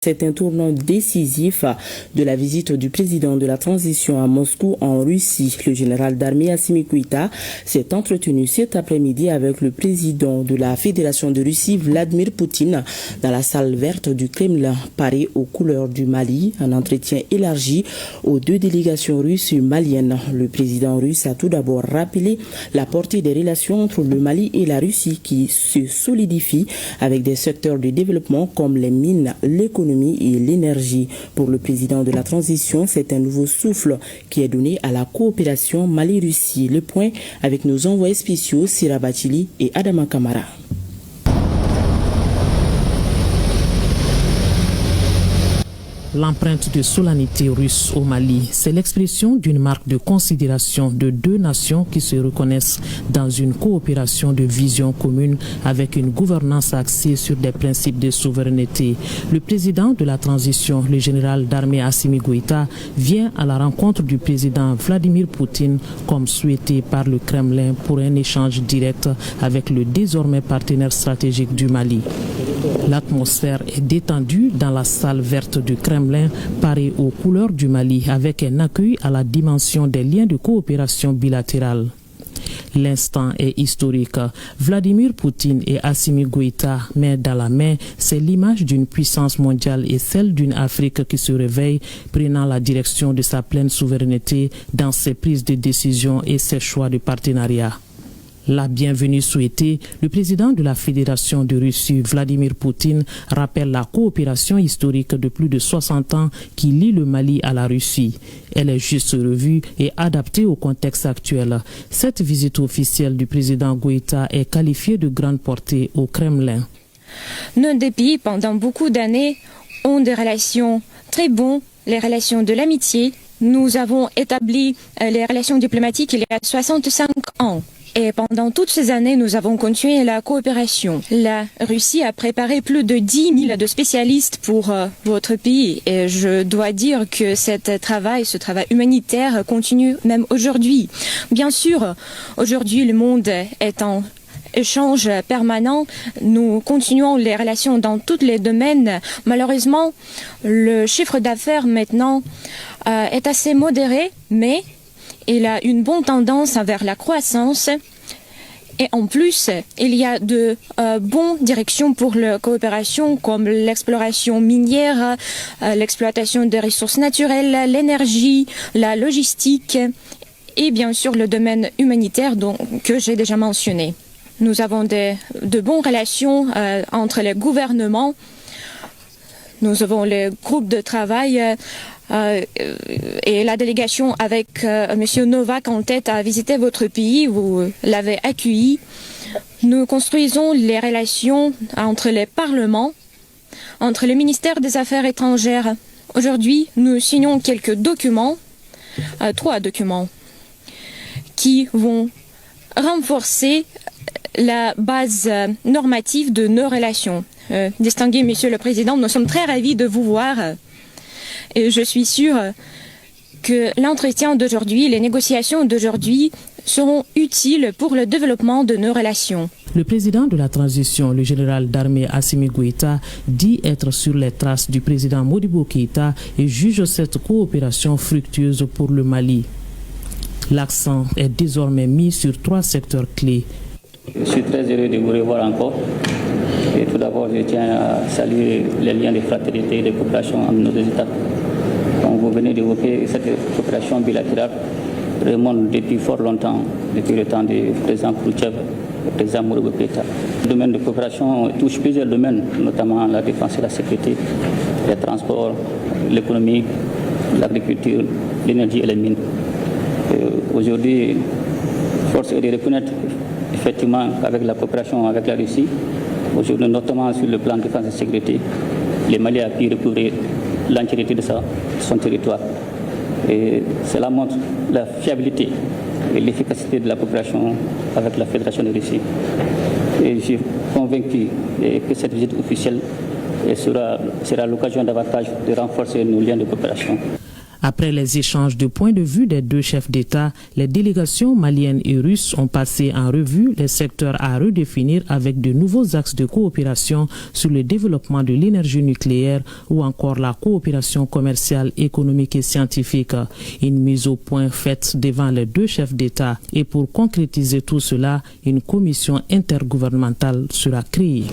C'est un tournant décisif de la visite du président de la transition à Moscou en Russie. Le général d'armée Assimi Goïta s'est entretenu cet après-midi avec le président de la Fédération de Russie, Vladimir Poutine, dans la salle verte du Kremlin, parée aux couleurs du Mali. Un entretien élargi aux deux délégations russes et maliennes. Le président russe a tout d'abord rappelé la portée des relations entre le Mali et la Russie qui se solidifient avec des secteurs de développement comme les mines, l'économie et l'énergie. Pour le président de la transition, c'est un nouveau souffle qui est donné à la coopération Mali-Russie. Le point avec nos envoyés spéciaux Sira Bachili et Adama Kamara. L'empreinte de solennité russe au Mali, c'est l'expression d'une marque de considération de deux nations qui se reconnaissent dans une coopération de vision commune avec une gouvernance axée sur des principes de souveraineté. Le président de la transition, le général d'armée Assimi Goïta, vient à la rencontre du président Vladimir Poutine comme souhaité par le Kremlin pour un échange direct avec le désormais partenaire stratégique du Mali. L'atmosphère est détendue dans la salle verte du Kremlin, parée aux couleurs du Mali, avec un accueil à la dimension des liens de coopération bilatérale. L'instant est historique. Vladimir Poutine et Assimi Goïta, main dans la main, c'est l'image d'une puissance mondiale et celle d'une Afrique qui se réveille, prenant la direction de sa pleine souveraineté dans ses prises de décision et ses choix de partenariat. La bienvenue souhaitée, le président de la Fédération de Russie, Vladimir Poutine, rappelle la coopération historique de plus de 60 ans qui lie le Mali à la Russie. Elle est juste revue et adaptée au contexte actuel. Cette visite officielle du président Goïta est qualifiée de grande portée au Kremlin. Nos deux pays, pendant beaucoup d'années, ont des relations très bonnes, les relations de l'amitié. Nous avons établi les relations diplomatiques il y a 65 ans. Et pendant toutes ces années, nous avons continué la coopération. La Russie a préparé plus de 10 000 de spécialistes pour votre pays. Et je dois dire que ce travail humanitaire continue même aujourd'hui. Bien sûr, aujourd'hui, le monde est en échange permanent. Nous continuons les relations dans tous les domaines. Malheureusement, le chiffre d'affaires maintenant est assez modéré, mais il a une bonne tendance vers la croissance et en plus, il y a de bonnes directions pour la coopération comme l'exploration minière, l'exploitation des ressources naturelles, l'énergie, la logistique et bien sûr le domaine humanitaire que j'ai déjà mentionné. Nous avons de bonnes relations entre les gouvernements. Nous avons les groupes de travail et la délégation avec M. Novak en tête a visité votre pays, vous l'avez accueilli. Nous construisons les relations entre les parlements, entre le ministère des Affaires étrangères. Aujourd'hui, nous signons quelques documents, 3 documents, qui vont renforcer la base normative de nos relations. Distingué Monsieur le Président, nous sommes très ravis de vous voir. Et je suis sûre que l'entretien d'aujourd'hui, les négociations d'aujourd'hui seront utiles pour le développement de nos relations. Le président de la transition, le général d'armée Assimi Goïta, dit être sur les traces du président Modibo Keïta et juge cette coopération fructueuse pour le Mali. L'accent est désormais mis sur 3 secteurs clés. Je suis très heureux de vous revoir encore. Et tout d'abord, je tiens à saluer les liens de fraternité et de coopération entre nos deux États. Comme vous venez d'évoquer, cette coopération bilatérale remonte depuis fort longtemps, depuis le temps du président Khrouchtchev et du président Modibo Keïta. Le domaine de coopération touche plusieurs domaines, notamment la défense et la sécurité, les transports, l'économie, l'agriculture, l'énergie et les mines. Aujourd'hui, force est de reconnaître effectivement qu'avec la coopération avec la Russie, aujourd'hui, notamment sur le plan de défense et de sécurité, le Mali a pu recouvrir l'entièreté de son territoire. Et cela montre la fiabilité et l'efficacité de la coopération avec la Fédération de Russie. Et je suis convaincu que cette visite officielle sera l'occasion davantage de renforcer nos liens de coopération. Après les échanges de points de vue des deux chefs d'État, les délégations maliennes et russes ont passé en revue les secteurs à redéfinir avec de nouveaux axes de coopération sur le développement de l'énergie nucléaire ou encore la coopération commerciale, économique et scientifique. Une mise au point faite devant les deux chefs d'État. Et pour concrétiser tout cela, une commission intergouvernementale sera créée.